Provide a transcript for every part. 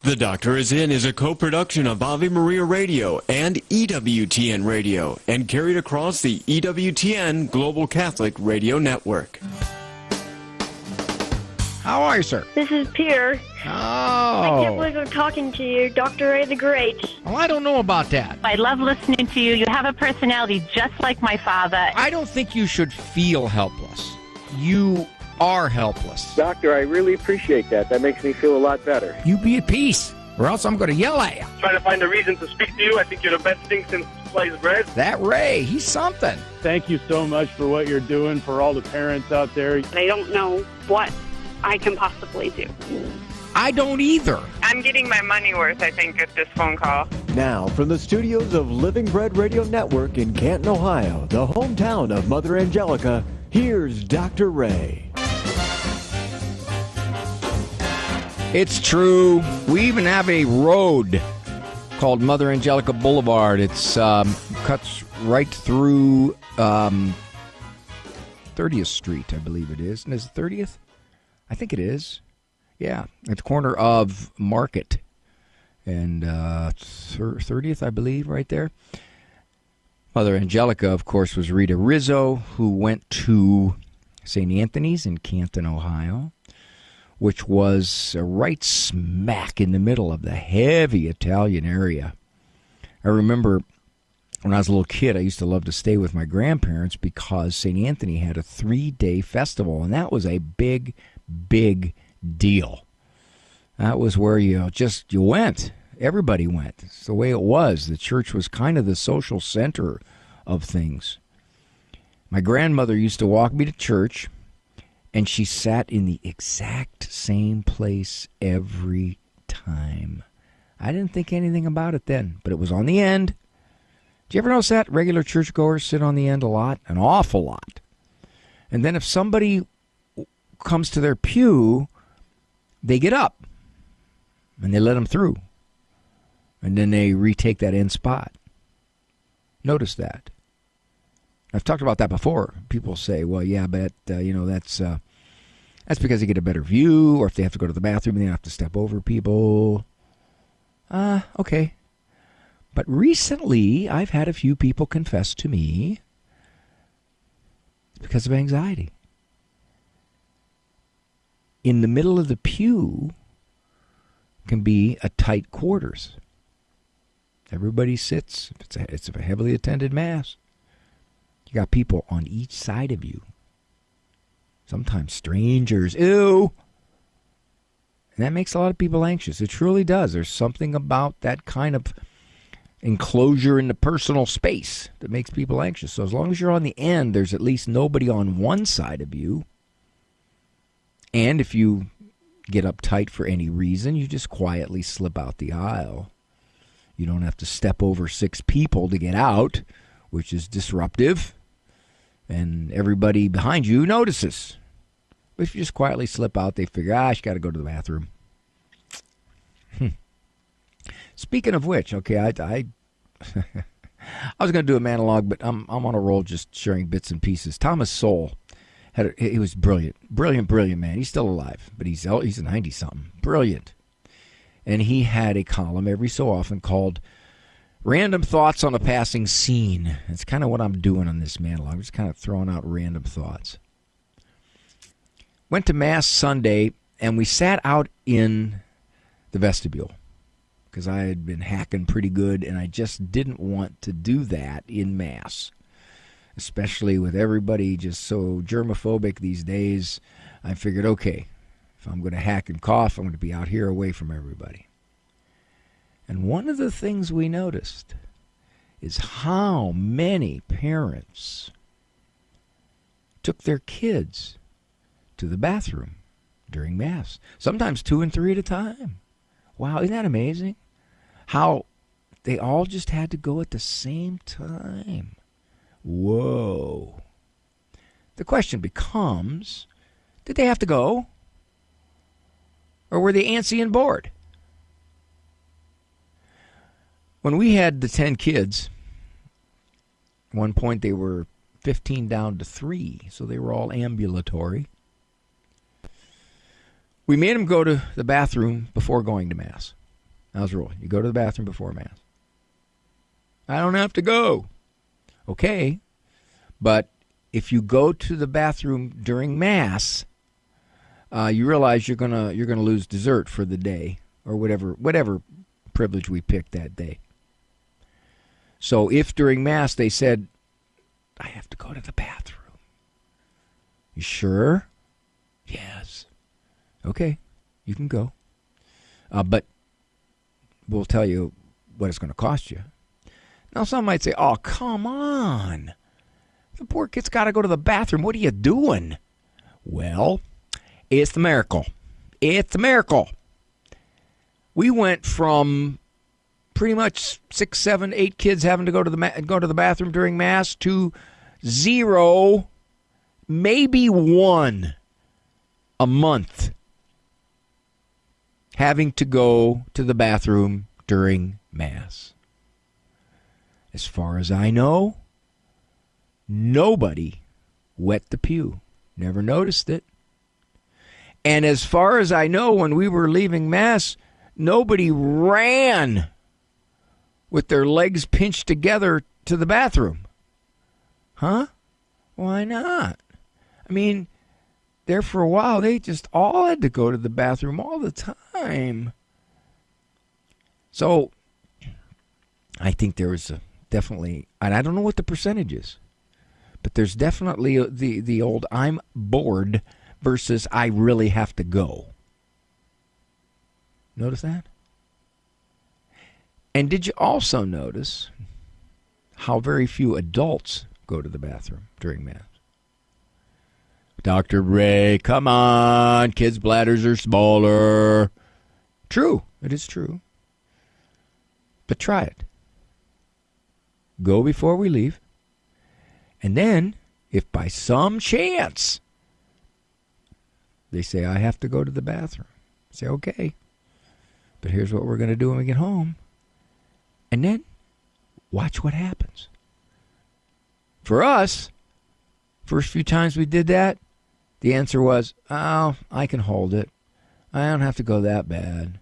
The Doctor Is In is a co-production of Ave Maria Radio and EWTN Radio and carried across the EWTN Global Catholic Radio Network. How are you, sir? This is Pierre. Oh. I can't believe I'm talking to you, Dr. Ray the Great. Well, I don't know about that. I love listening to you. You have a personality just like my father. I don't think you should feel helpless. You are helpless. Doctor, I really appreciate that. That makes me feel a lot better. You be at peace, or else I'm going to yell at you. Trying to find a reason to speak to you. I think you're the best thing since sliced bread. That Ray, he's something. Thank you so much for what you're doing for all the parents out there. I don't know what I can possibly do. I don't either. I'm getting my money worth, I think, at this phone call. Now, from the studios of Living Bread Radio Network in Canton, Ohio, the hometown of Mother Angelica, here's Dr. Ray. It's true. We even have a road called Mother Angelica Boulevard. It's cuts right through 30th Street, I believe it is. And is it 30th? I think it is. Yeah, at the corner of Market and 30th, I believe, right there. Mother Angelica, of course, was Rita Rizzo, who went to St. Anthony's in Canton, Ohio, which was right smack in the middle of the heavy Italian area. I remember when I was a little kid, I used to love to stay with my grandparents because St. Anthony had a 3-day festival, and that was a big, big deal. That was where you went. Everybody went. It's the way it was. The church was kind of the social center of things. My grandmother used to walk me to church, and she sat in the exact same place every time. I didn't think anything about it then, but it was on the end. Do you ever notice that? Regular churchgoers sit on the end a lot, an awful lot. And then if somebody comes to their pew, they get up, and they let them through. And then they retake that end spot. Notice that. I've talked about that before. People say, well, yeah, but, that's because they get a better view, or if they have to go to the bathroom, they don't have to step over people. Okay. But recently, I've had a few people confess to me it's because of anxiety. In the middle of the pew can be a tight quarters. Everybody sits. It's a heavily attended mass. You got people on each side of you. Sometimes strangers. Ew! And that makes a lot of people anxious. It truly does. There's something about that kind of enclosure in the personal space that makes people anxious. So as long as you're on the end, there's at least nobody on one side of you. And if you get uptight for any reason, you just quietly slip out the aisle. You don't have to step over 6 people to get out, which is disruptive. And everybody behind you notices. But if you just quietly slip out, they figure, she's got to go to the bathroom. Speaking of which, okay, I was going to do a monologue, but I'm on a roll just sharing bits and pieces. Thomas Sowell, he was brilliant man. He's still alive, but he's a 90-something. Brilliant. And he had a column every so often called Random Thoughts on a Passing Scene. It's kind of what I'm doing on this monologue. I'm just kind of throwing out random thoughts. Went to Mass Sunday, and we sat out in the vestibule because I had been hacking pretty good, and I just didn't want to do that in Mass, especially with everybody just so germophobic these days. I figured, okay, if I'm going to hack and cough, I'm going to be out here away from everybody. And one of the things we noticed is how many parents took their kids to the bathroom during Mass, sometimes 2 and 3 at a time. Wow, isn't that amazing? How they all just had to go at the same time. Whoa. The question becomes, did they have to go? Or were they antsy and bored? When we had the 10 kids, at one point they were 15 down to 3, so they were all ambulatory. We made them go to the bathroom before going to Mass. How's the rule? You go to the bathroom before Mass. I don't have to go. Okay, but if you go to the bathroom during Mass, you realize you're gonna lose dessert for the day or whatever privilege we picked that day. So if during Mass they said, I have to go to the bathroom. You sure? Yes. Okay, you can go. But we'll tell you what it's going to cost you. Now, some might say, oh, come on. The poor kid's got to go to the bathroom. What are you doing? Well, it's the miracle. It's a miracle. We went from pretty much 6, 7, 8 kids having to go to the bathroom during Mass to 0, maybe 1 a month having to go to the bathroom during Mass. As far as I know, nobody wet the pew. Never noticed it. And as far as I know, when we were leaving Mass, nobody ran with their legs pinched together to the bathroom. Huh? Why not? I mean, there for a while, they just all had to go to the bathroom all the time. So, I think there was definitely, and I don't know what the percentage is, but there's definitely the old I'm bored versus I really have to go. Notice that? And did you also notice how very few adults go to the bathroom during Mass? Dr. Ray, come on. Kids' bladders are smaller. True. It is true. But try it. Go before we leave. And then, if by some chance they say, I have to go to the bathroom, say, okay. But here's what we're going to do when we get home. And then, watch what happens. For us, first few times we did that, the answer was, oh, I can hold it. I don't have to go that bad.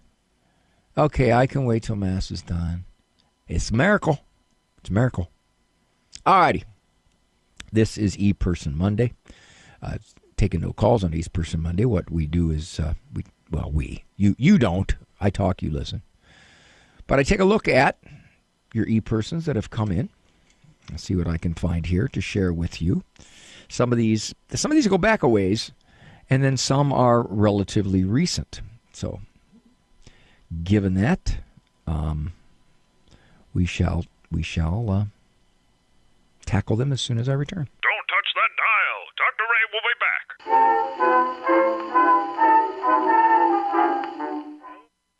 Okay, I can wait till Mass is done. It's a miracle. It's a miracle. All righty. This is E-Person Monday. Taking no calls on E-Person Monday. What we do is, you don't. I talk, you listen. But I take a look at your E-Persons that have come in. I'll see what I can find here to share with you. Some of these go back a ways, and then some are relatively recent. So, given that, we shall tackle them as soon as I return. Don't touch that dial. Dr. Ray will be back.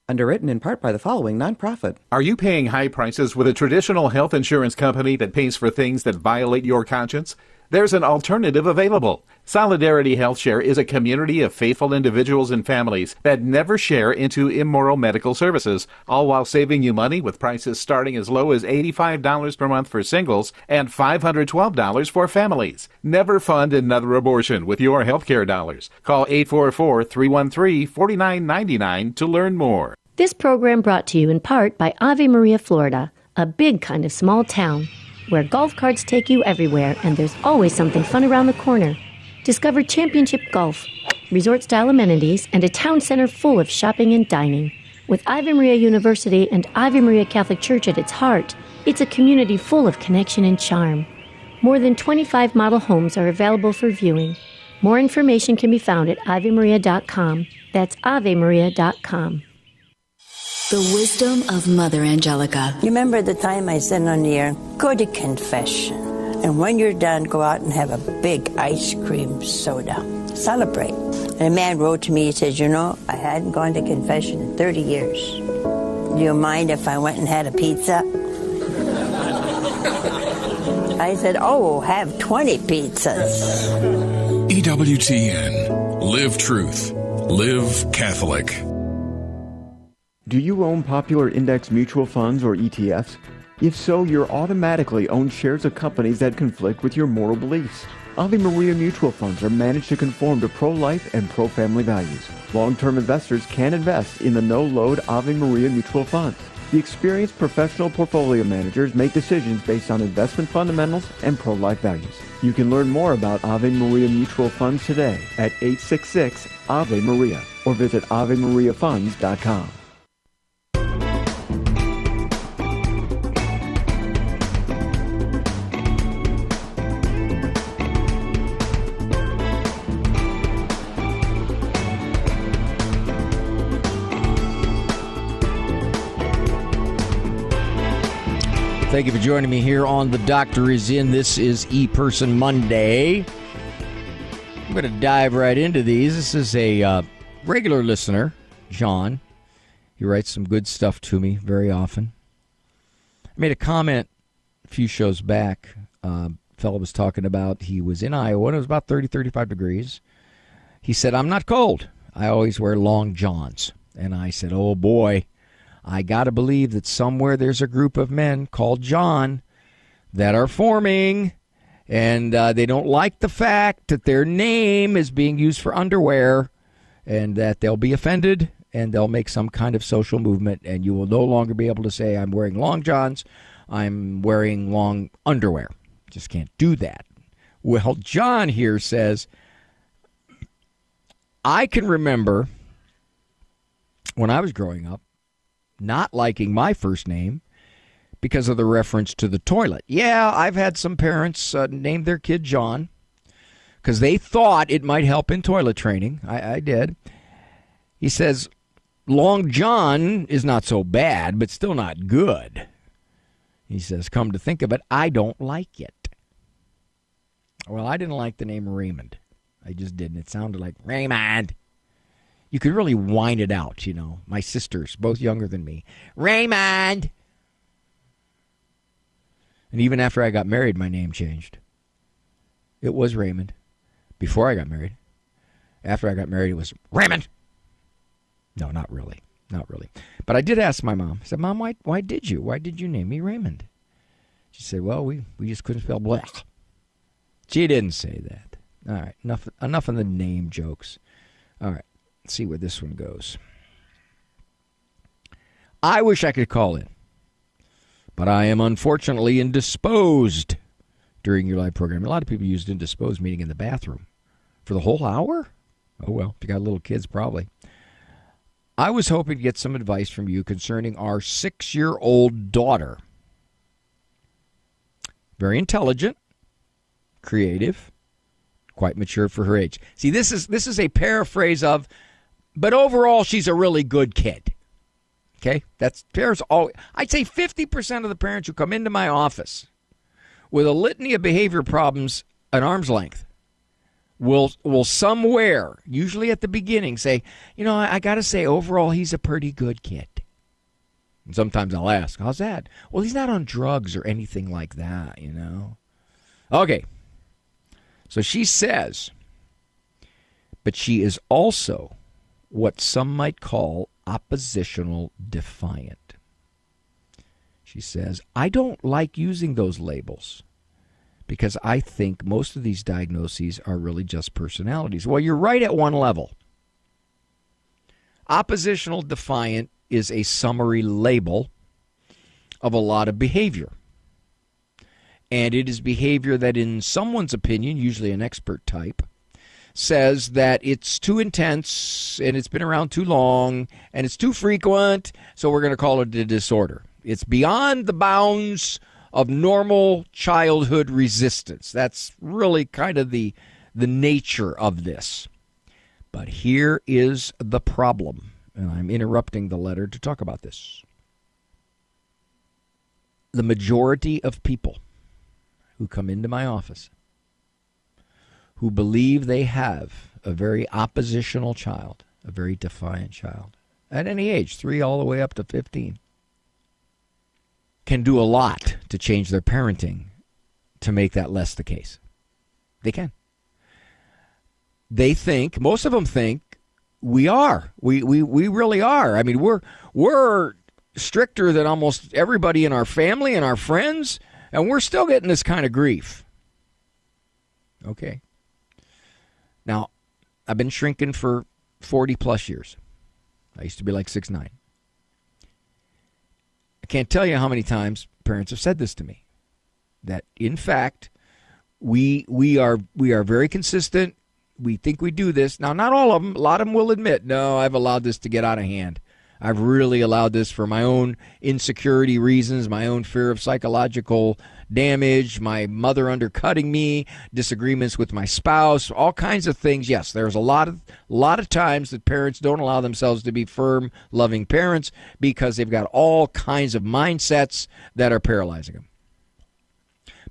Underwritten in part by the following nonprofit. Are you paying high prices with a traditional health insurance company that pays for things that violate your conscience? There's an alternative available. Solidarity HealthShare is a community of faithful individuals and families that never share into immoral medical services, all while saving you money with prices starting as low as $85 per month for singles and $512 for families. Never fund another abortion with your healthcare dollars. Call 844-313-4999 to learn more. This program brought to you in part by Ave Maria, Florida, a big kind of small town where golf carts take you everywhere and there's always something fun around the corner. Discover championship golf, resort-style amenities, and a town center full of shopping and dining. With Ave Maria University and Ave Maria Catholic Church at its heart, it's a community full of connection and charm. More than 25 model homes are available for viewing. More information can be found at AveMaria.com. That's AveMaria.com. The wisdom of Mother Angelica. You remember the time I said on the air, go to confession. And when you're done, go out and have a big ice cream soda. Celebrate. And a man wrote to me, he says, I hadn't gone to confession in 30 years. Do you mind if I went and had a pizza? I said, have 20 pizzas. EWTN. Live truth. Live Catholic. Do you own popular index mutual funds or ETFs? If so, you're automatically own shares of companies that conflict with your moral beliefs. Ave Maria mutual funds are managed to conform to pro-life and pro-family values. Long-term investors can invest in the no-load Ave Maria mutual funds. The experienced professional portfolio managers make decisions based on investment fundamentals and pro-life values. You can learn more about Ave Maria mutual funds today at 866 Ave Maria or visit AveMariaFunds.com. Thank you for joining me here on The Doctor Is In. This is E-Person Monday. I'm going to dive right into these. This is a regular listener, John. He writes some good stuff to me very often. I made a comment a few shows back. A fellow was talking about he was in Iowa and it was about 30, 35 degrees. He said, I'm not cold. I always wear long johns. And I said, oh boy. I got to believe that somewhere there's a group of men called John that are forming, and they don't like the fact that their name is being used for underwear, and that they'll be offended, and they'll make some kind of social movement, and you will no longer be able to say, I'm wearing long johns, I'm wearing long underwear. Just can't do that. Well, John here says, I can remember when I was growing up, not liking my first name because of the reference to the toilet. Yeah, I've had some parents name their kid John because they thought it might help in toilet training. I did. He says, Long John is not so bad, but still not good. He says, come to think of it, I don't like it. Well, I didn't like the name Raymond. I just didn't. It sounded like Raymond. You could really whine it out, you know. My sisters, both younger than me. Raymond! And even after I got married, my name changed. It was Raymond. Before I got married. After I got married, it was Raymond! No, not really. Not really. But I did ask my mom. I said, Mom, why did you? Why did you name me Raymond? She said, well, we just couldn't spell black. She didn't say that. All right, enough of the name jokes. All right. Let's see where this one goes. I wish I could call in, but I am unfortunately indisposed during your live program. A lot of people used indisposed, meaning in the bathroom, for the whole hour. Oh, well, if you got little kids, probably. I was hoping to get some advice from you concerning our 6-year-old daughter. Very intelligent, creative, quite mature for her age. See, this is a paraphrase of, but overall, she's a really good kid. Okay? That's parents all. I'd say 50% of the parents who come into my office with a litany of behavior problems at arm's length will somewhere, usually at the beginning, say, you know, I got to say, overall, he's a pretty good kid. And sometimes I'll ask, how's that? Well, he's not on drugs or anything like that, you know. Okay. So she says, but she is also what some might call oppositional defiant. She says, I don't like using those labels because I think most of these diagnoses are really just personalities. Well, you're right at one level. Oppositional defiant is a summary label of a lot of behavior. And it is behavior that, in someone's opinion, usually an expert type, says that it's too intense and it's been around too long and it's too frequent, so we're going to call it a disorder. It's beyond the bounds of normal childhood resistance. That's really kind of the nature of this. But here is the problem, and I'm interrupting the letter to talk about this. The majority of people who come into my office who believe they have a very oppositional child, a very defiant child, at any age, 3 all the way up to 15, can do a lot to change their parenting to make that less the case. They can. They think, most of them think, we are. We really are. I mean, we're stricter than almost everybody in our family and our friends, and we're still getting this kind of grief. Okay. Now, I've been shrinking for 40 plus years. I used to be like 6'9". I can't tell you how many times parents have said this to me. That, in fact, we are very consistent. We think we do this. Now, not all of them. A lot of them will admit, no, I've allowed this to get out of hand. I've really allowed this for my own insecurity reasons, my own fear of psychological damage, my mother undercutting me, disagreements with my spouse, all kinds of things. Yes, there's a lot of times that parents don't allow themselves to be firm, loving parents because they've got all kinds of mindsets that are paralyzing them.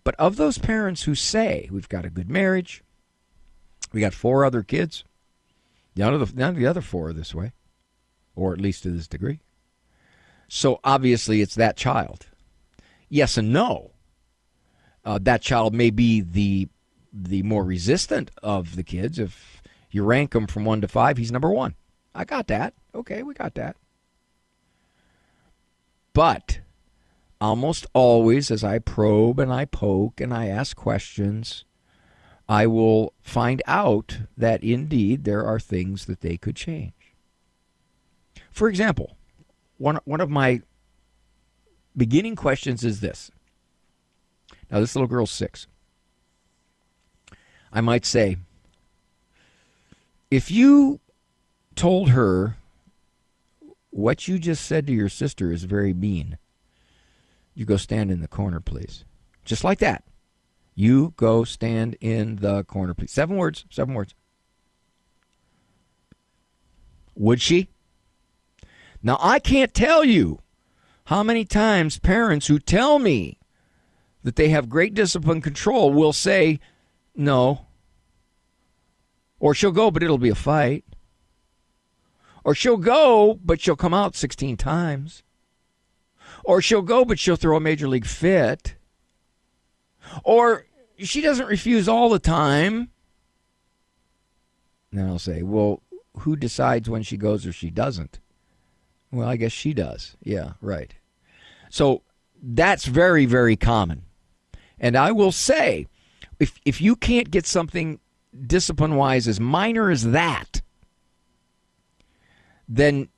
But of those parents who say, we've got a good marriage, we got 4 other kids, none of the other 4 are this way, or at least to this degree. So obviously it's that child. Yes and no. That child may be the more resistant of the kids. If you rank them from 1 to 5, he's number 1. I got that. Okay, we got that. But almost always, as I probe and I poke and I ask questions, I will find out that indeed there are things that they could change. For example, one of my beginning questions is this. Now, this little girl's 6. I might say, if you told her what you just said to your sister is very mean, you go stand in the corner, please. Just like that. You go stand in the corner, please. 7 words. 7 words. Would she? Now, I can't tell you how many times parents who tell me that they have great discipline control will say no. Or she'll go, but it'll be a fight. Or she'll go, but she'll come out 16 times. Or she'll go, but she'll throw a major league fit. Or she doesn't refuse all the time. And then I'll say, well, who decides when she goes or she doesn't? Well, I guess she does. Yeah, right. So that's very, very common. And I will say, if you can't get something discipline-wise as minor as that, then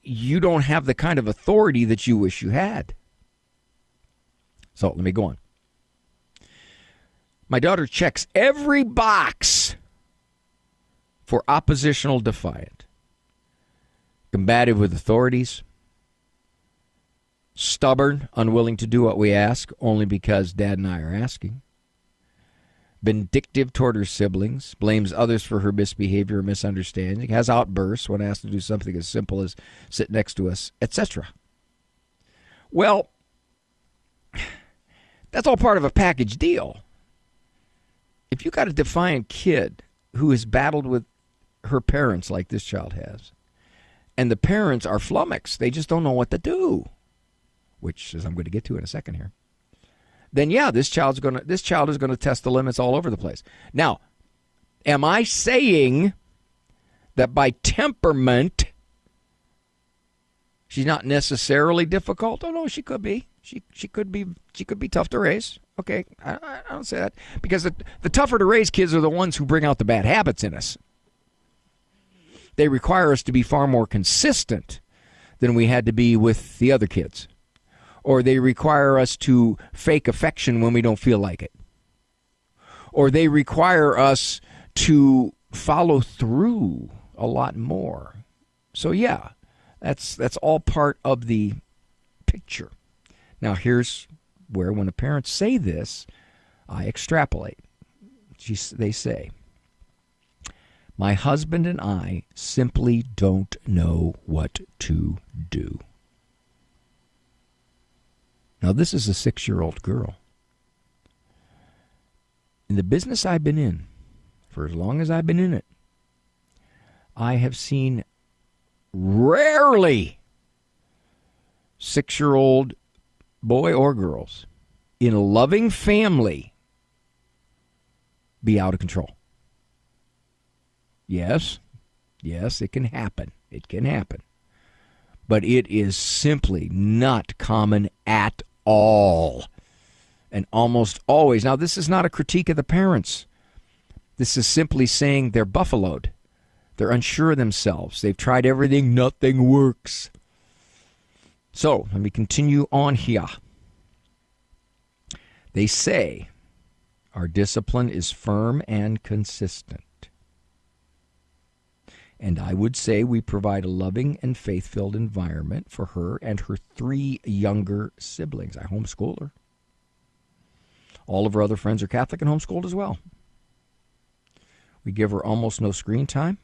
you don't have the kind of authority that you wish you had. So let me go on. My daughter checks every box for oppositional defiant. Combative with authorities. Stubborn, unwilling to do what we ask only because Dad and I are asking. Vindictive toward her siblings. Blames others for her misbehavior or misunderstanding. Has outbursts when asked to do something as simple as sit next to us, etc. Well, that's all part of a package deal. If you got a defiant kid who has battled with her parents like this child has, and the parents are flummoxed, they just don't know what to do, which, as I'm going to get to in a second here, then yeah, this child is going to test the limits all over the place. Now, am I saying that by temperament she's not necessarily difficult? Oh no, she could be. She could be tough to raise. Okay, I don't say that because the tougher to raise kids are the ones who bring out the bad habits in us. They require us to be far more consistent than we had to be with the other kids. Or they require us to fake affection when we don't feel like it. Or they require us to follow through a lot more. So yeah, that's all part of the picture. Now here's where when the parents say this, I extrapolate. They say, my husband and I simply don't know what to do. Now, this is a 6-year-old girl. In the business I've been in, for as long as I've been in it, I have seen rarely 6-year-old boy or girls in a loving family be out of control. Yes, it can happen. It can happen. But it is simply not common at all. And almost always. Now, this is not a critique of the parents. This is simply saying they're buffaloed. They're unsure of themselves. They've tried everything. Nothing works. So, let me continue on here. They say our discipline is firm and consistent. And I would say we provide a loving and faith-filled environment for her and her 3 younger siblings. I homeschool her. All of her other friends are Catholic and homeschooled as well. We give her almost no screen time.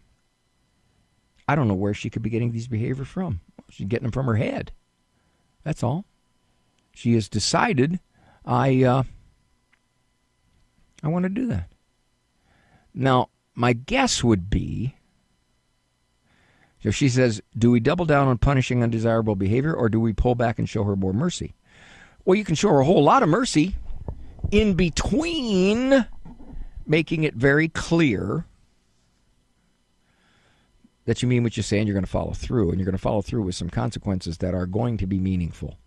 I don't know where she could be getting these behaviors from. She's getting them from her head. That's all. She has decided, I want to do that. Now, my guess would be, so she says, do we double down on punishing undesirable behavior, or do we pull back and show her more mercy? Well, you can show her a whole lot of mercy in between making it very clear that you mean what you say and you're going to follow through, and you're going to follow through with some consequences that are going to be meaningful.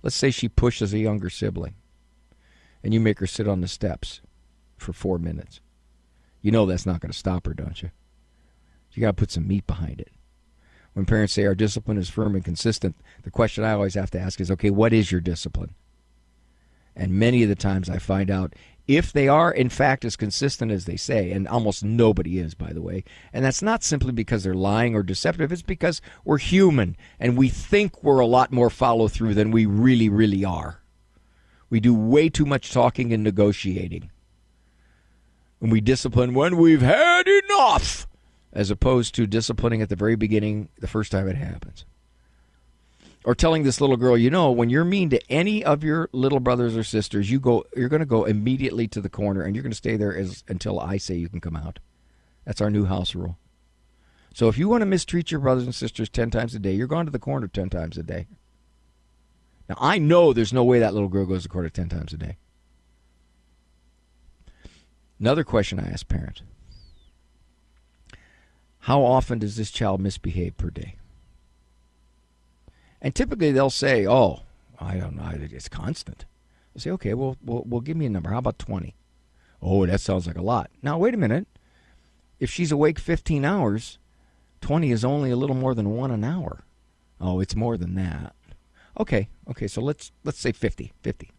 Let's say she pushes a younger sibling, and you make her sit on the steps for 4 minutes. You know that's not going to stop her, don't you? You got to put some meat behind it. When parents say our discipline is firm and consistent, the question I always have to ask is, okay, what is your discipline? And many of the times I find out if they are, in fact, as consistent as they say, and almost nobody is, by the way, and that's not simply because they're lying or deceptive, it's because we're human, and we think we're a lot more follow-through than we really, really are. We do way too much talking and negotiating. And we discipline when we've had enough, as opposed to disciplining at the very beginning, the first time it happens. Or telling this little girl, you know, when you're mean to any of your little brothers or sisters, you're going to go immediately to the corner, and you're going to stay there until I say you can come out. That's our new house rule. So if you want to mistreat your brothers and sisters 10 times a day, you're going to the corner 10 times a day. Now, I know there's no way that little girl goes to the corner 10 times a day. Another question I ask parents. How often does this child misbehave per day? And typically they'll say, oh, I don't know, it's constant. I say, okay, well, give me a number. How about 20? Oh, that sounds like a lot. Now, wait a minute. If she's awake 15 hours, 20 is only a little more than 1 an hour. Oh, it's more than that. Okay, so let's say 50.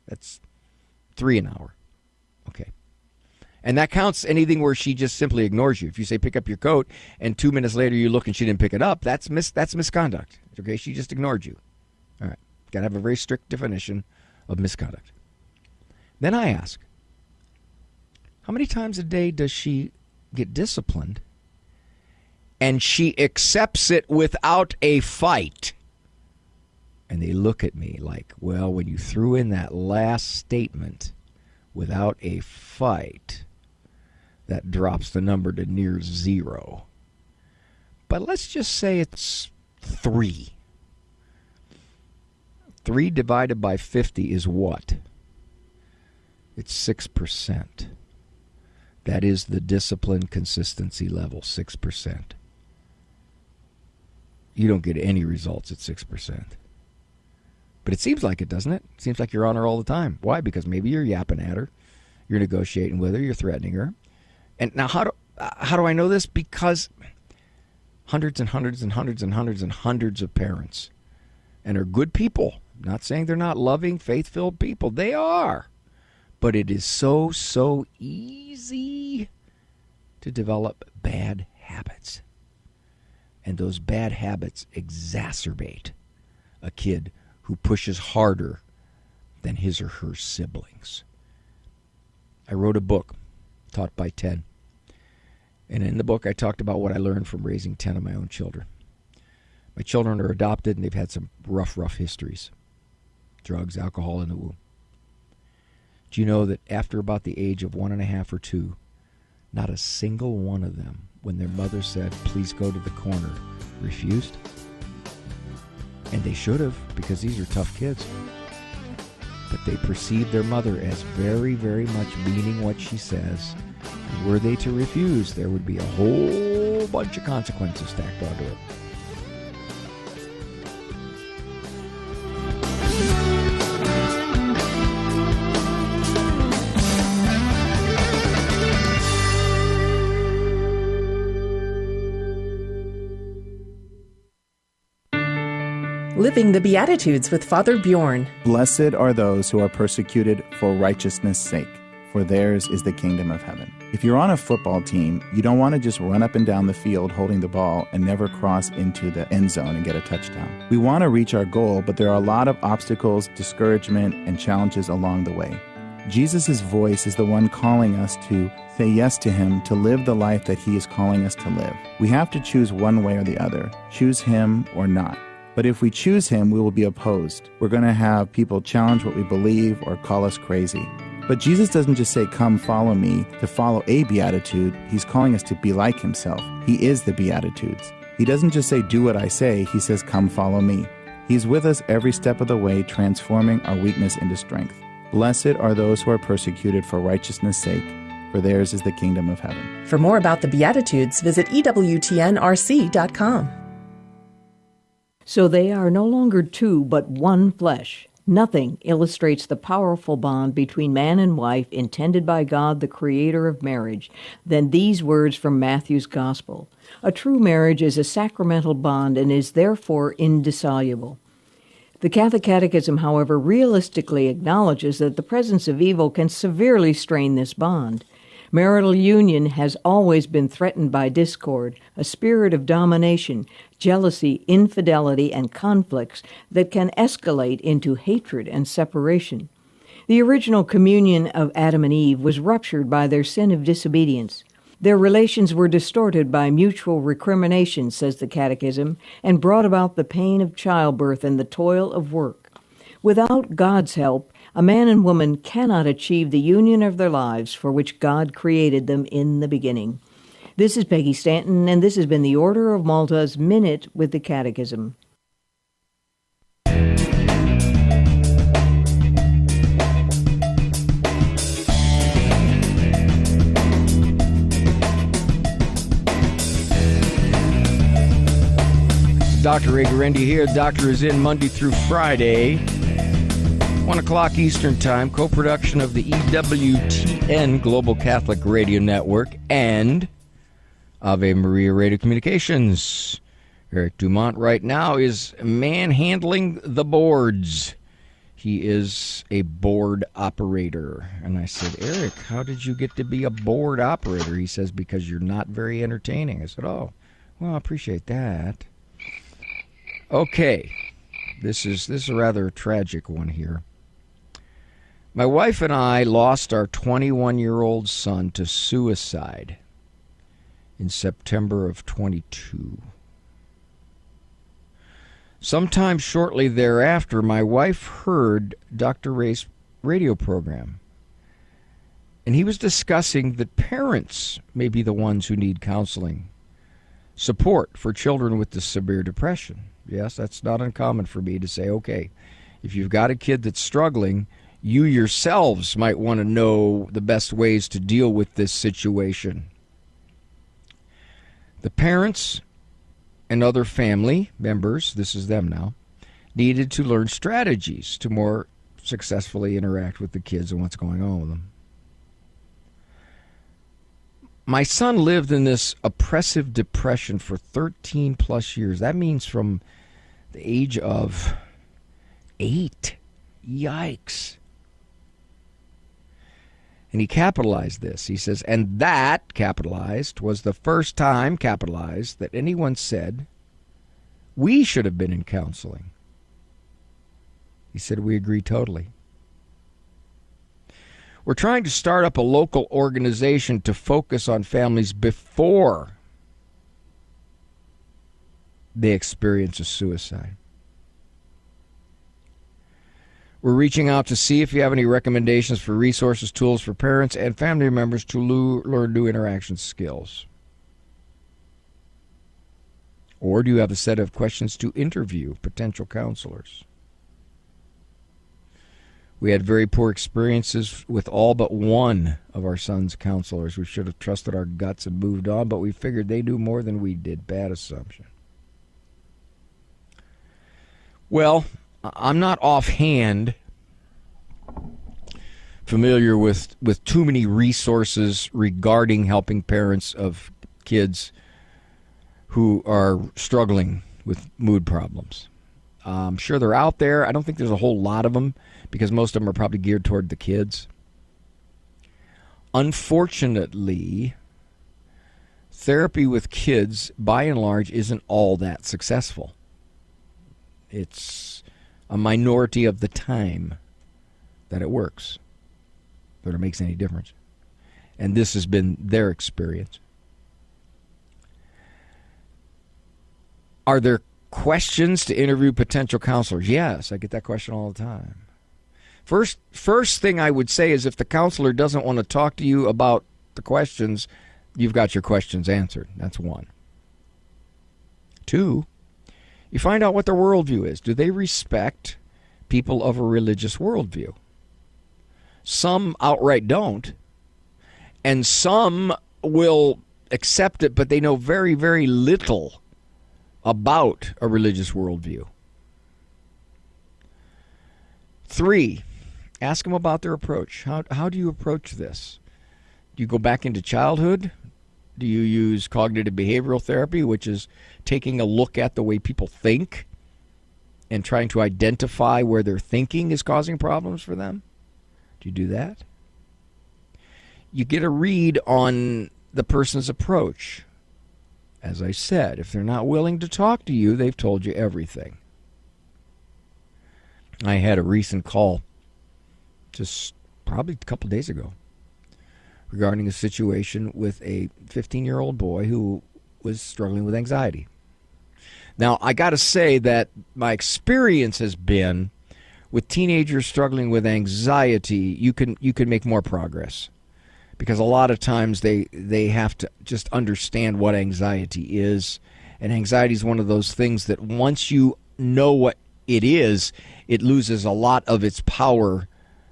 That's 3 an hour. Okay. And that counts anything where she just simply ignores you. If you say pick up your coat and 2 minutes later you look and she didn't pick it up, that's misconduct. Okay, she just ignored you. All right, got to have a very strict definition of misconduct. Then I ask, how many times a day does she get disciplined and she accepts it without a fight? And they look at me like, well, when you threw in that last statement, without a fight, that drops the number to near 0. But let's just say it's 3. 3 divided by 50 is what? It's 6%. That is the discipline consistency level, 6%. You don't get any results at 6%. But it seems like it, doesn't it? It seems like you're on her all the time. Why? Because maybe you're yapping at her, you're negotiating with her, you're threatening her. And now how do I know this? Because hundreds and hundreds and hundreds and hundreds and hundreds of parents, and are good people. I'm not saying they're not loving, faith-filled people. They are. But it is so easy to develop bad habits. And those bad habits exacerbate a kid who pushes harder than his or her siblings. I wrote a book, Taught by 10. And in the book, I talked about what I learned from raising 10 of my own children. My children are adopted, and they've had some rough histories. Drugs, alcohol in the womb. Do you know that after about the age of 1.5 or 2, not a single one of them, when their mother said, please go to the corner, refused? And they should have, because these are tough kids. But they perceive their mother as very, very much meaning what she says. And were they to refuse, there would be a whole bunch of consequences stacked onto it. Living the Beatitudes with Father Bjorn. Blessed are those who are persecuted for righteousness' sake, for theirs is the kingdom of heaven. If you're on a football team, you don't want to just run up and down the field holding the ball and never cross into the end zone and get a touchdown. We want to reach our goal, but there are a lot of obstacles, discouragement, and challenges along the way. Jesus' voice is the one calling us to say yes to him, to live the life that he is calling us to live. We have to choose one way or the other, choose him or not. But if we choose him, we will be opposed. We're going to have people challenge what we believe or call us crazy. But Jesus doesn't just say, come follow me, to follow a beatitude. He's calling us to be like himself. He is the Beatitudes. He doesn't just say, do what I say. He says, come follow me. He's with us every step of the way, transforming our weakness into strength. Blessed are those who are persecuted for righteousness' sake, for theirs is the kingdom of heaven. For more about the Beatitudes, visit EWTNRC.com. So they are no longer two, but one flesh. Nothing illustrates the powerful bond between man and wife intended by God, the creator of marriage, than these words from Matthew's Gospel. A true marriage is a sacramental bond and is therefore indissoluble. The Catholic Catechism, however, realistically acknowledges that the presence of evil can severely strain this bond. Marital union has always been threatened by discord, a spirit of domination, jealousy, infidelity, and conflicts that can escalate into hatred and separation. The original communion of Adam and Eve was ruptured by their sin of disobedience. Their relations were distorted by mutual recrimination, says the Catechism, and brought about the pain of childbirth and the toil of work. Without God's help, a man and woman cannot achieve the union of their lives for which God created them in the beginning. This is Peggy Stanton, and this has been the Order of Malta's Minute with the Catechism. Dr. Ray Guarendi here. Doctor is in Monday through Friday, 1 o'clock Eastern Time, co-production of the EWTN Global Catholic Radio Network and Ave Maria Radio Communications. Eric Dumont right now is manhandling the boards. He is a board operator. And I said, Eric, how did you get to be a board operator? He says, because you're not very entertaining. I said, oh, well, I appreciate that. Okay, this is a rather tragic one here. My wife and I lost our 21-year-old son to suicide in September of 22. Sometime shortly thereafter, my wife heard Dr. Ray's radio program, and he was discussing that parents may be the ones who need counseling support for children with this severe depression. Yes, that's not uncommon for me to say, okay, if you've got a kid that's struggling, you yourselves might want to know the best ways to deal with this situation. The parents and other family members, this is them now, needed to learn strategies to more successfully interact with the kids and what's going on with them. My son lived in this oppressive depression for 13 plus years. That means from the age of 8. Yikes. And he capitalized this. He says, and that, capitalized, was the first time, capitalized, that anyone said we should have been in counseling. He said, we agree totally. We're trying to start up a local organization to focus on families before they experience a suicide. We're reaching out to see if you have any recommendations for resources, tools for parents and family members to learn new interaction skills. Or do you have a set of questions to interview potential counselors? We had very poor experiences with all but one of our son's counselors. We should have trusted our guts and moved on, but we figured they knew more than we did. Bad assumption. Well, I'm not offhand familiar with too many resources regarding helping parents of kids who are struggling with mood problems. I'm sure they're out there. I don't think there's a whole lot of them because most of them are probably geared toward the kids. Unfortunately, therapy with kids, by and large, isn't all that successful. It's a minority of the time that it works, that it makes any difference. And this has been their experience. Are there questions to interview potential counselors? Yes, I get that question all the time. First thing I would say is if the counselor doesn't want to talk to you about the questions, you've got your questions answered. That's one. Two, you find out what their worldview is. Do they respect people of a religious worldview? Some outright don't, and some will accept it, but they know very, very little about a religious worldview. Three, ask them about their approach. How do you approach this? Do you go back into childhood? Do you use cognitive behavioral therapy, which is taking a look at the way people think and trying to identify where their thinking is causing problems for them? Do you do that? You get a read on the person's approach. As I said, if they're not willing to talk to you, they've told you everything. I had a recent call just probably a couple days ago regarding a situation with a 15-year-old boy who was struggling with anxiety. Now, I got to say that my experience has been with teenagers struggling with anxiety, you can make more progress. Because a lot of times they have to just understand what anxiety is. And anxiety is one of those things that once you know what it is, it loses a lot of its power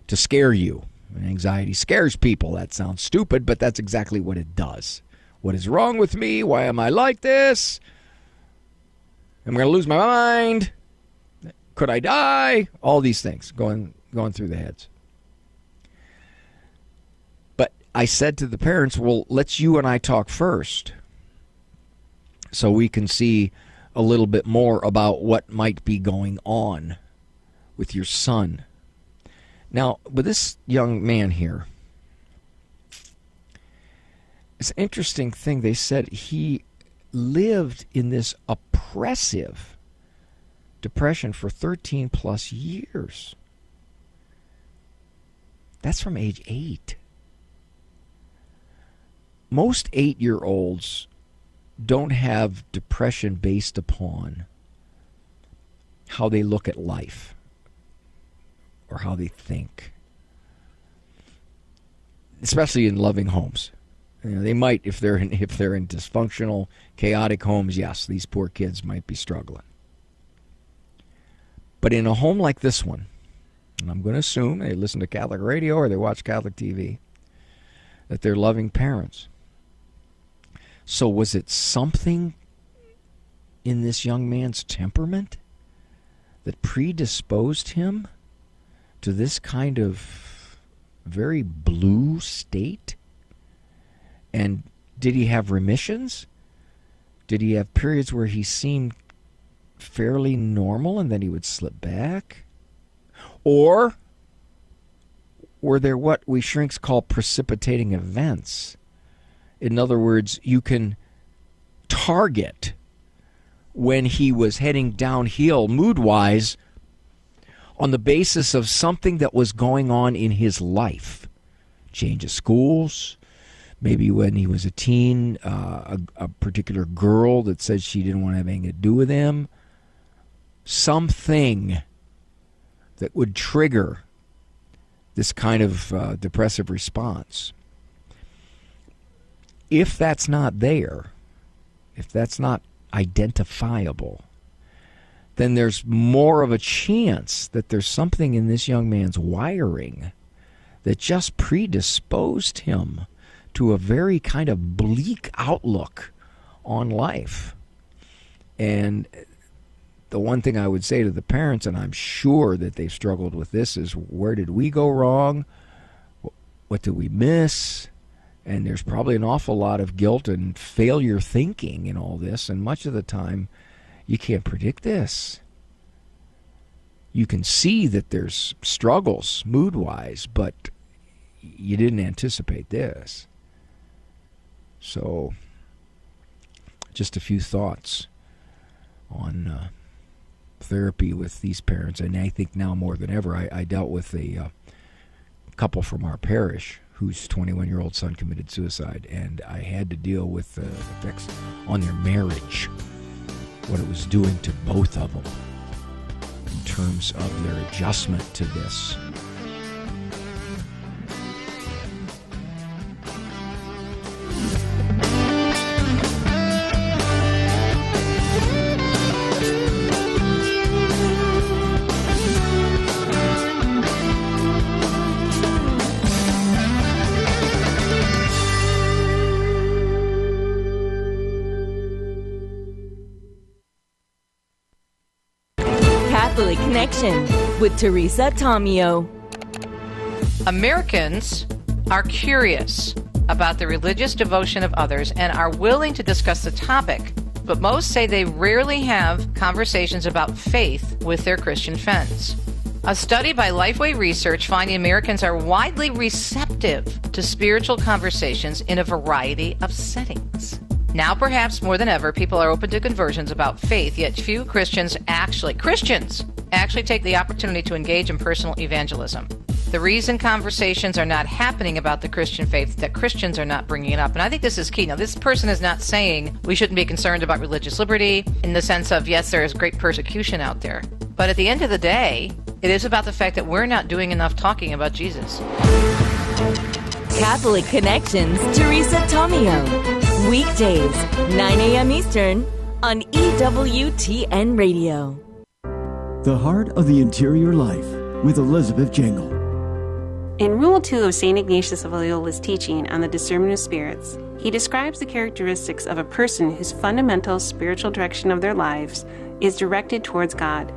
to scare you. And anxiety scares people. That sounds stupid, but that's exactly what it does. What is wrong with me? Why am I like this? Am I going to lose my mind? Could I die? All these things going through the heads. I said to the parents, well, let's you and I talk first so we can see a little bit more about what might be going on with your son. Now, with this young man here, it's an interesting thing. They said he lived in this oppressive depression for 13 plus years. That's from age 8. Most 8-year-olds don't have depression based upon how they look at life or how they think, especially in loving homes. You know, they might, if they're in dysfunctional, chaotic homes, yes, these poor kids might be struggling. But in a home like this one, and I'm going to assume they listen to Catholic radio or they watch Catholic TV, that they're loving parents. So was it something in this young man's temperament that predisposed him to this kind of very blue state? And did he have remissions? Did he have periods where he seemed fairly normal and then he would slip back? Or were there what we shrinks call precipitating events? In other words, you can target when he was heading downhill mood-wise on the basis of something that was going on in his life. Change of schools, maybe when he was a teen, a particular girl that said she didn't want to have anything to do with him. Something that would trigger this kind of depressive response. If that's not there, if that's not identifiable, then there's more of a chance that there's something in this young man's wiring that just predisposed him to a very kind of bleak outlook on life. And the one thing I would say to the parents, and I'm sure that they've struggled with this, is where did we go wrong? What did we miss? And there's probably an awful lot of guilt and failure thinking in all this. And much of the time, you can't predict this. you can see that there's struggles mood-wise, but you didn't anticipate this. So, just a few thoughts on therapy with these parents. And I think now more than ever, I dealt with a couple from our parish whose 21-year-old son committed suicide, and I had to deal with the effects on their marriage, what it was doing to both of them in terms of their adjustment to this. Catholic Connection with Teresa Tomeo. Americans are curious about the religious devotion of others and are willing to discuss the topic, but most say they rarely have conversations about faith with their Christian friends. A study by Lifeway Research finding Americans are widely receptive to spiritual conversations in a variety of settings. Now, perhaps more than ever, people are open to conversions about faith, yet few Christians actually take the opportunity to engage in personal evangelism. The reason conversations are not happening about the Christian faith is that Christians are not bringing it up. And I think this is key. Now, this person is not saying we shouldn't be concerned about religious liberty in the sense of, yes, there is great persecution out there. But at the end of the day, it is about the fact that we're not doing enough talking about Jesus. Catholic Connections, Teresa Tomeo. Weekdays, 9 a.m. Eastern on EWTN Radio. The Heart of the Interior Life with Elizabeth Jangle. In Rule 2 of St. Ignatius of Loyola's teaching on the discernment of spirits, he describes the characteristics of a person whose fundamental spiritual direction of their lives is directed towards God.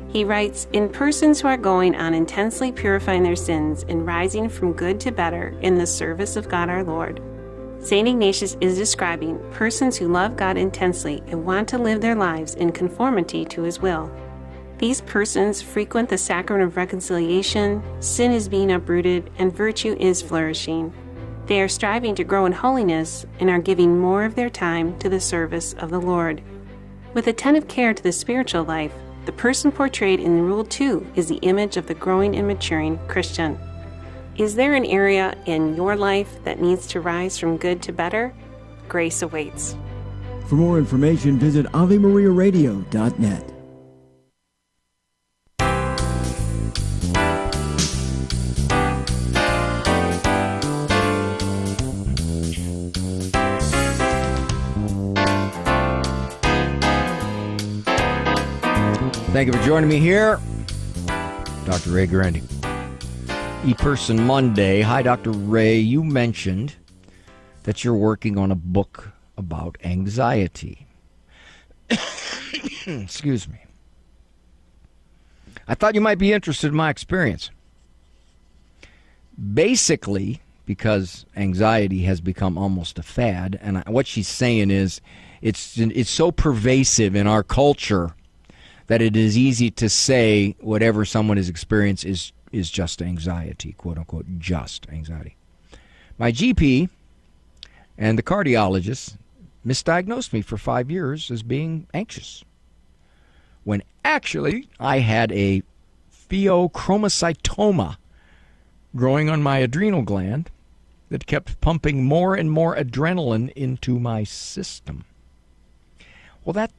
He writes, in persons who are going on intensely purifying their sins and rising from good to better in the service of God our Lord, St. Ignatius is describing persons who love God intensely and want to live their lives in conformity to His will. These persons frequent the sacrament of reconciliation, sin is being uprooted, and virtue is flourishing. They are striving to grow in holiness and are giving more of their time to the service of the Lord. With attentive care to the spiritual life, the person portrayed in Rule 2 is the image of the growing and maturing Christian. Is there an area in your life that needs to rise from good to better? Grace awaits. For more information, visit AveMariaRadio.net. Thank you for joining me here. Dr. Ray Guarendi. ePerson Monday. Hi, Dr. Ray. You mentioned that you're working on a book about anxiety. Excuse me. I thought you might be interested in my experience. Basically, because anxiety has become almost a fad, and what she's saying is it's so pervasive in our culture that it is easy to say whatever someone has experienced is just anxiety, quote unquote, just anxiety. My GP and the cardiologist misdiagnosed me for 5 years as being anxious, when actually I had a pheochromocytoma growing on my adrenal gland that kept pumping more and more adrenaline into my system. Well, that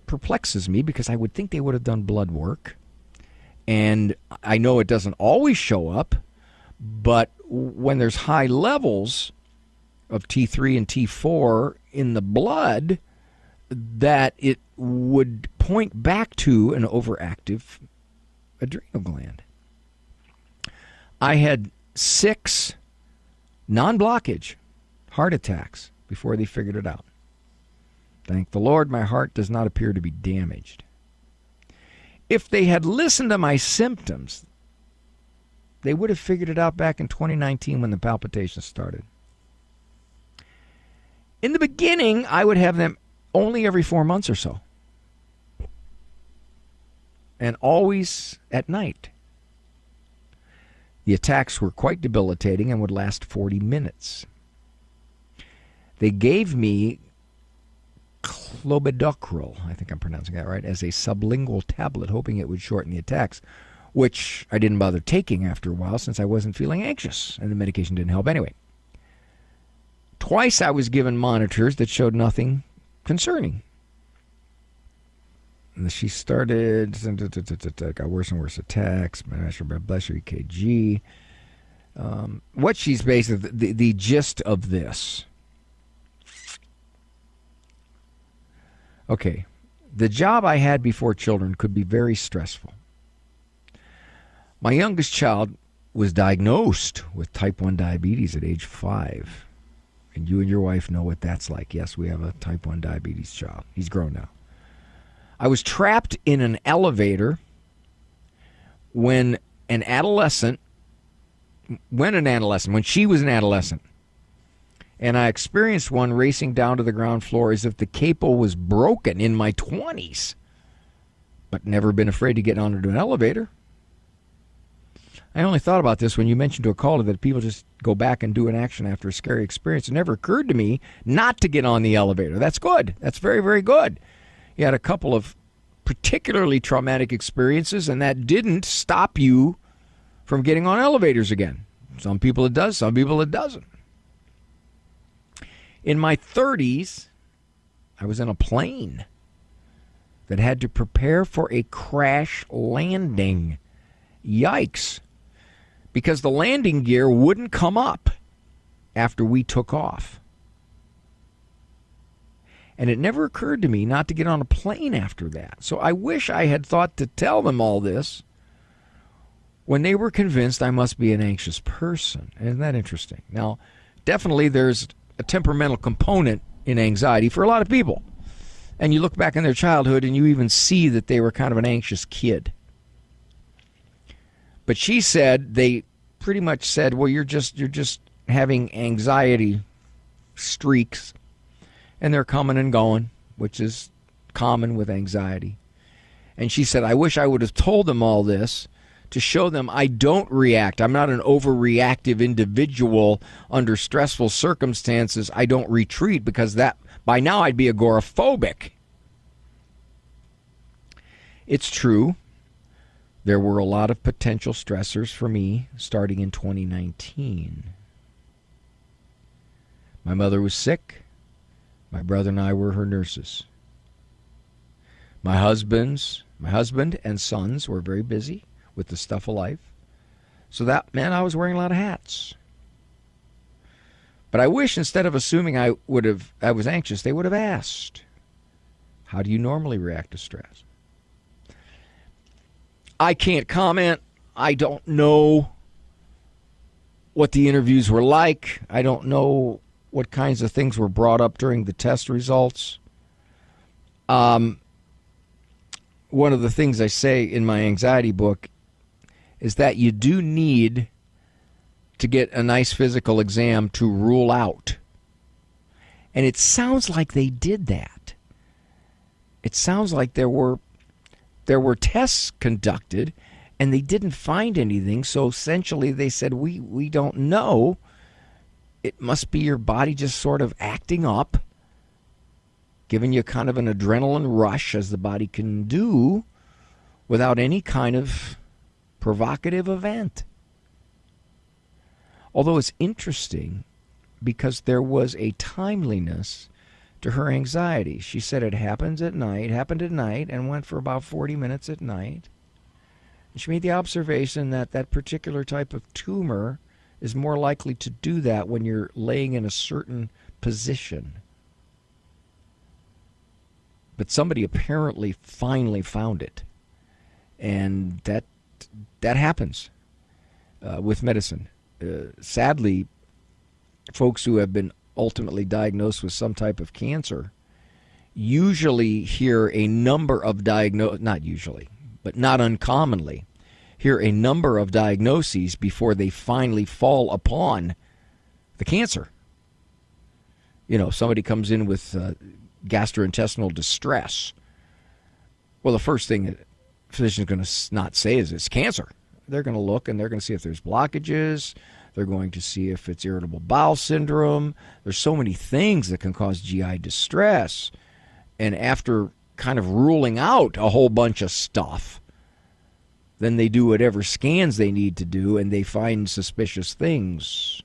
perplexes me because I would think they would have done blood work. And I know it doesn't always show up, but when there's high levels of T3 and T4 in the blood, that it would point back to an overactive adrenal gland. I had 6 non-blockage heart attacks before they figured it out. Thank the Lord, my heart does not appear to be damaged. If they had listened to my symptoms, they would have figured it out back in 2019 when the palpitations started. In the beginning, I would have them only every 4 months or so. and always at night. The attacks were quite debilitating and would last 40 minutes. They gave me clopidogrel, I think I'm pronouncing that right, as a sublingual tablet, hoping it would shorten the attacks, which I didn't bother taking after a while since I wasn't feeling anxious, and the medication didn't help anyway. Twice I was given monitors that showed nothing concerning. And she started, got worse and worse attacks, blood pressure, EKG. What she's basically, the gist of this. Okay, the job I had before children could be very stressful. My youngest child was diagnosed with type 1 diabetes at age 5. And you and your wife know what that's like. Yes, we have a type 1 diabetes child. He's grown now. I was trapped in an elevator when she was an adolescent. And I experienced one racing down to the ground floor as if the capo was broken in my 20s. But never been afraid to get onto an elevator. I only thought about this when you mentioned to a caller that people just go back and do an action after a scary experience. It never occurred to me not to get on the elevator. That's good. That's very, very good. You had a couple of particularly traumatic experiences, and that didn't stop you from getting on elevators again. Some people it does, some people it doesn't. In my 30s, I was in a plane that had to prepare for a crash landing. Yikes. Because the landing gear wouldn't come up after we took off. And it never occurred to me not to get on a plane after that. So I wish I had thought to tell them all this when they were convinced I must be an anxious person. Isn't that interesting? Now, definitely there's a temperamental component in anxiety for a lot of people. And you look back in their childhood and you even see that they were kind of an anxious kid. But she said, they pretty much said, well, you're just having anxiety streaks, and they're coming and going, which is common with anxiety. And she said, I wish I would have told them all this to show them I don't react. I'm not an overreactive individual under stressful circumstances. I don't retreat, because that by now I'd be agoraphobic. It's true. There were a lot of potential stressors for me starting in 2019. My mother was sick. My brother and I were her nurses. My husband and sons were very busy with the stuff of life. So that meant I was wearing a lot of hats. But I wish instead of assuming I was anxious, they would have asked, how do you normally react to stress? I can't comment. I don't know what the interviews were like. I don't know what kinds of things were brought up during the test results. One of the things I say in my anxiety book is that you do need to get a nice physical exam to rule out. And it sounds like they did that. It sounds like there were tests conducted and they didn't find anything. So essentially they said, we don't know. It must be your body just sort of acting up, giving you kind of an adrenaline rush, as the body can do, without any kind of provocative event. Although it's interesting because there was a timeliness to her anxiety. She said it happened at night, and went for about 40 minutes at night. And she made the observation that that particular type of tumor is more likely to do that when you're laying in a certain position. But somebody apparently finally found it. And that happens with medicine. Sadly, folks who have been ultimately diagnosed with some type of cancer usually hear a number of not usually, but not uncommonly, hear a number of diagnoses before they finally fall upon the cancer. You know, somebody comes in with gastrointestinal distress. Well, the first thing physician's going to not say is it's cancer. They're going to look and they're going to see if there's blockages. They're going to see if it's irritable bowel syndrome. There's so many things that can cause GI distress. And after kind of ruling out a whole bunch of stuff, then they do whatever scans they need to do, and they find suspicious things.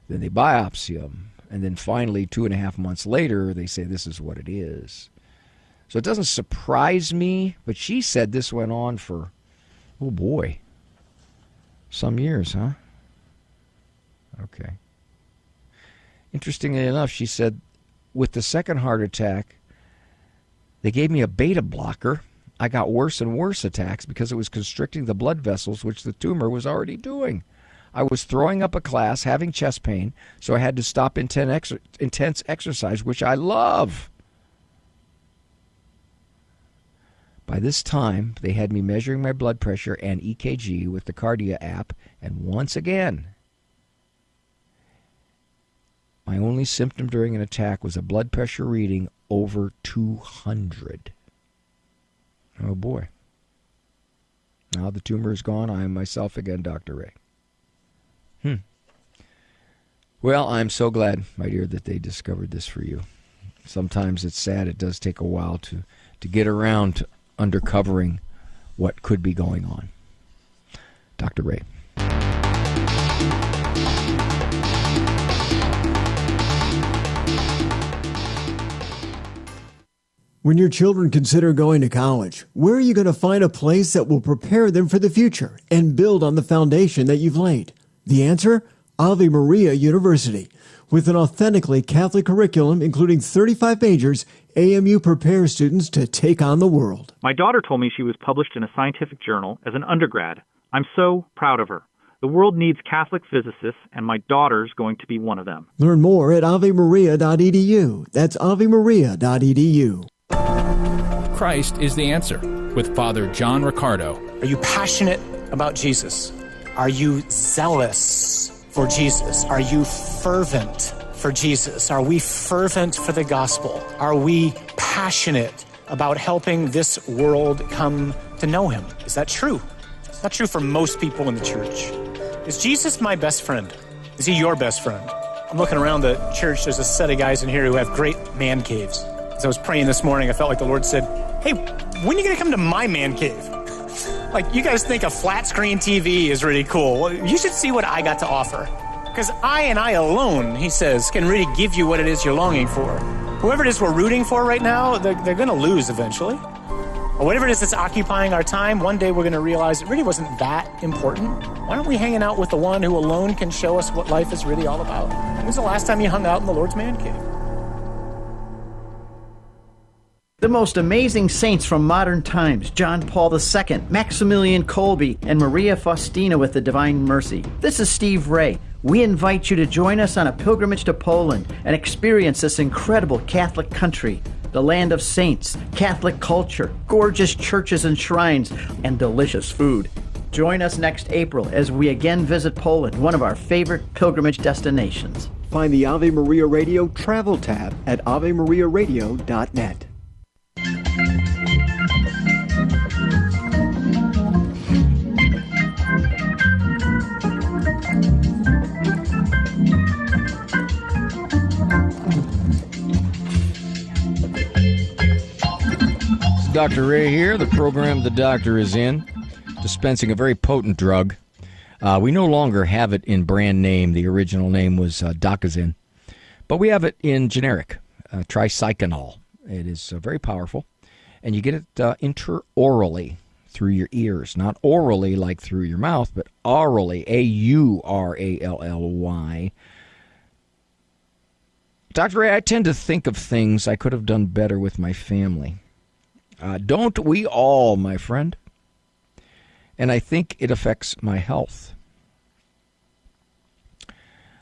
Then they biopsy them. And then finally, 2.5 months later, they say this is what it is. So it doesn't surprise me, but she said this went on for, oh boy, some years, huh? Okay. Interestingly enough, she said, with the second heart attack, they gave me a beta blocker. I got worse and worse attacks because it was constricting the blood vessels, which the tumor was already doing. I was throwing up a class, having chest pain, so I had to stop intense exercise, which I love. By this time, they had me measuring my blood pressure and EKG with the Cardia app, and once again, my only symptom during an attack was a blood pressure reading over 200. Oh boy. Now the tumor is gone. I am myself again, Dr. Ray. Well, I'm so glad, my dear, that they discovered this for you. Sometimes it's sad. It does take a while to get around to uncovering what could be going on. Dr. Ray. When your children consider going to college, where are you going to find a place that will prepare them for the future and build on the foundation that you've laid? The answer? Ave Maria University. With an authentically Catholic curriculum, including 35 majors, AMU prepares students to take on the world. My daughter told me she was published in a scientific journal as an undergrad. I'm so proud of her. The world needs Catholic physicists, and my daughter's going to be one of them. Learn more at avemaria.edu. That's avemaria.edu. Christ is the answer with Father John Riccardo. Are you passionate about Jesus? Are you zealous for Jesus? Are you fervent for Jesus? Are we fervent for the gospel? Are we passionate about helping this world come to know him? Is that true? It's not true for most people in the church. Is Jesus my best friend? Is he your best friend? I'm looking around the church. There's a set of guys in here who have great man caves. As I was praying this morning, I felt like the Lord said, hey, when are you going to come to my man cave? Like, you guys think a flat screen TV is really cool. Well, you should see what I got to offer. Because I and I alone, he says, can really give you what it is you're longing for. Whoever it is we're rooting for right now, they're going to lose eventually. Or whatever it is that's occupying our time, one day we're going to realize it really wasn't that important. Why aren't we hanging out with the one who alone can show us what life is really all about? When was the last time you hung out in the Lord's man cave? The most amazing saints from modern times, John Paul II, Maximilian Kolbe, and Maria Faustina with the Divine Mercy. This is Steve Ray. We invite you to join us on a pilgrimage to Poland and experience this incredible Catholic country, the land of saints, Catholic culture, gorgeous churches and shrines, and delicious food. Join us next April as we again visit Poland, one of our favorite pilgrimage destinations. Find the Ave Maria Radio travel tab at avemariaradio.net. Dr. Ray here. The program the doctor is in, dispensing a very potent drug. We no longer have it in brand name. The original name was Dacazin, but we have it in generic, tricyclinol. It is very powerful, and you get it intraorally through your ears, not orally like through your mouth, but aurally, A-U-R-A-L-L-Y. Dr. Ray, I tend to think of things I could have done better with my family. Don't we all, my friend? And I think it affects my health.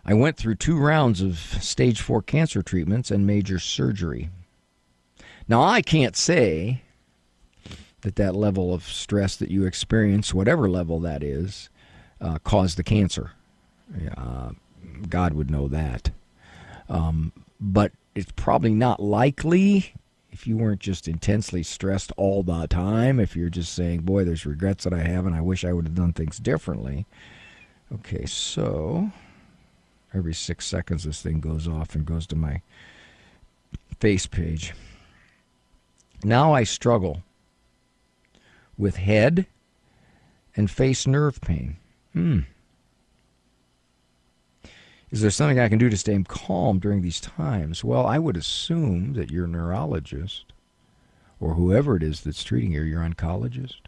I went through 2 rounds of stage 4 cancer treatments and major surgery. Now, I can't say that level of stress that you experience, whatever level that is, caused the cancer. God would know that. But it's probably not likely if you weren't just intensely stressed all the time, if you're just saying, boy, there's regrets that I have and I wish I would have done things differently. Okay, so every 6 seconds this thing goes off and goes to my face page. Now I struggle with head and face nerve pain. Is there something I can do to stay calm during these times? Well, I would assume that your neurologist, or whoever it is that's treating you, your oncologist,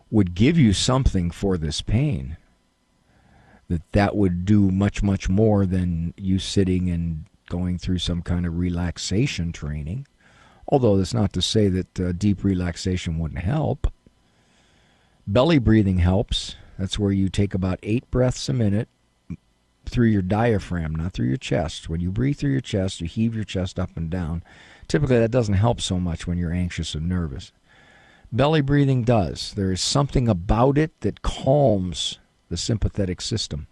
would give you something for this pain. That would do much, much more than you sitting and going through some kind of relaxation training. Although that's not to say that deep relaxation wouldn't help. Belly breathing helps. That's where you take about 8 breaths a minute through your diaphragm, not through your chest. When you breathe through your chest, you heave your chest up and down. Typically, that doesn't help so much when you're anxious and nervous. Belly breathing does. There is something about it that calms the sympathetic system.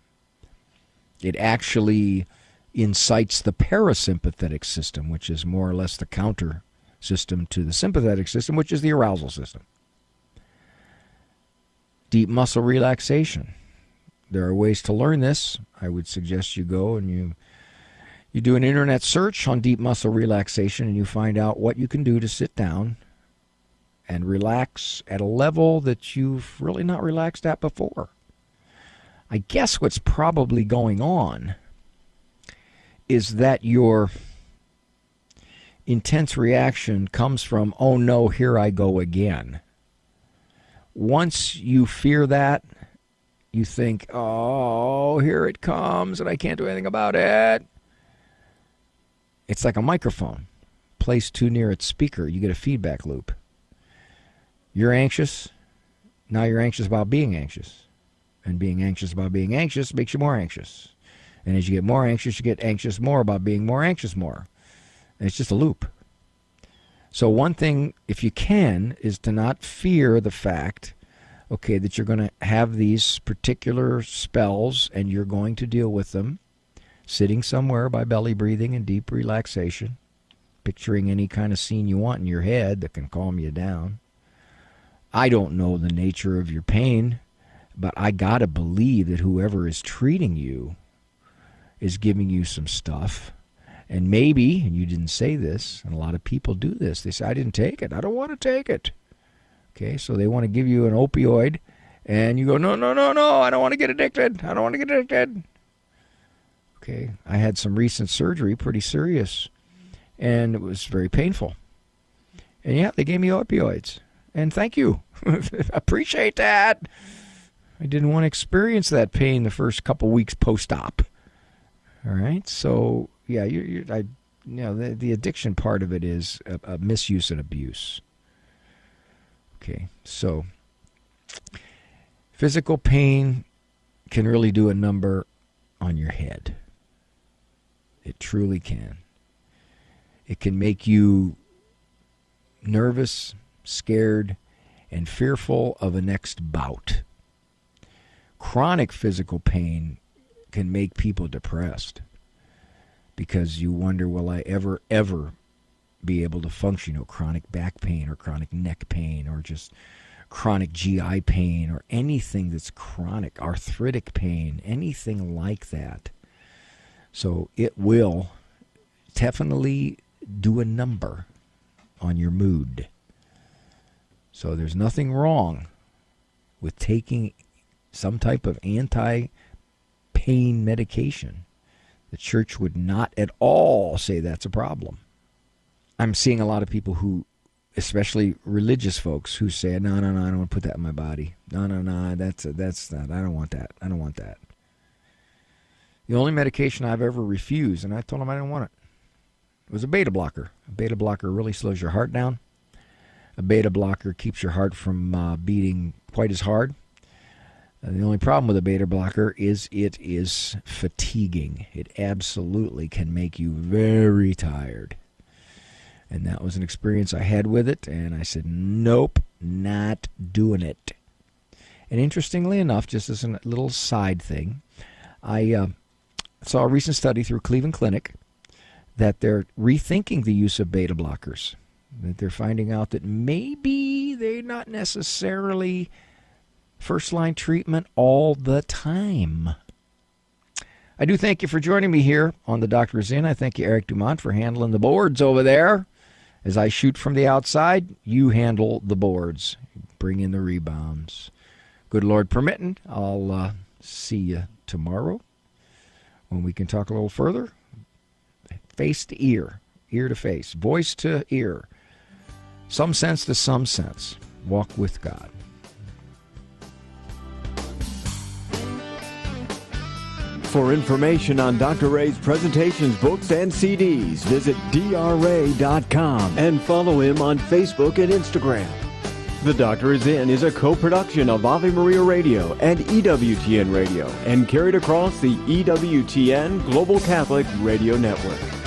It actually incites the parasympathetic system, which is more or less the counter system to the sympathetic system, which is the arousal system. Deep muscle relaxation. There are ways to learn this. I would suggest you go and you do an internet search on deep muscle relaxation and you find out what you can do to sit down and relax at a level that you've really not relaxed at before. I guess what's probably going on is that your intense reaction comes from, oh no, here I go again. Once you fear that, you think, oh, here it comes, and I can't do anything about it. It's like a microphone placed too near its speaker. You get a feedback loop. You're anxious. Now you're anxious about being anxious. And being anxious about being anxious makes you more anxious. And as you get more anxious, you get anxious more about being more anxious more. And it's just a loop. So one thing, if you can, is to not fear the fact that you're going to have these particular spells and you're going to deal with them sitting somewhere by belly breathing and deep relaxation, picturing any kind of scene you want in your head that can calm you down. I don't know the nature of your pain, but I got to believe that whoever is treating you is giving you some stuff. And maybe, and you didn't say this, and a lot of people do this, they say, I didn't take it. I don't want to take it. Okay, so they want to give you an opioid, and you go, no, I don't want to get addicted. I don't want to get addicted. Okay, I had some recent surgery, pretty serious, and it was very painful. And yeah, they gave me opioids, and thank you. Appreciate that. I didn't want to experience that pain the first couple weeks post-op. All right, so yeah, the addiction part of it is a misuse and abuse. Okay, so physical pain can really do a number on your head. It truly can. It can make you nervous, scared, and fearful of a next bout. Chronic physical pain can make people depressed because you wonder, will I ever be able to function? Chronic back pain or chronic neck pain or just chronic GI pain or anything that's chronic, arthritic pain, anything like that. So it will definitely do a number on your mood. So there's nothing wrong with taking some type of anti-pain medication. The church would not at all say that's a problem. I'm seeing a lot of people who, especially religious folks, who say, no, I don't want to put that in my body. No, that's not, I don't want that. I don't want that. The only medication I've ever refused, and I told them I didn't want it, was a beta blocker. A beta blocker really slows your heart down. A beta blocker keeps your heart from beating quite as hard. The only problem with a beta blocker is it is fatiguing. It absolutely can make you very tired. And that was an experience I had with it, and I said, nope, not doing it. And interestingly enough, just as a little side thing, I saw a recent study through Cleveland Clinic that they're rethinking the use of beta blockers. that they're finding out that maybe they're not necessarily first-line treatment all the time. I do thank you for joining me here on The Doctor Is In. I thank you, Eric Dumont, for handling the boards over there. As I shoot from the outside, you handle the boards. Bring in the rebounds. Good Lord permitting, I'll see you tomorrow when we can talk a little further. Face to ear to face, voice to ear, some sense to some sense. Walk with God. For information on Dr. Ray's presentations, books, and CDs, visit drray.com and follow him on Facebook and Instagram. The Doctor Is In is a co-production of Ave Maria Radio and EWTN Radio and carried across the EWTN Global Catholic Radio Network.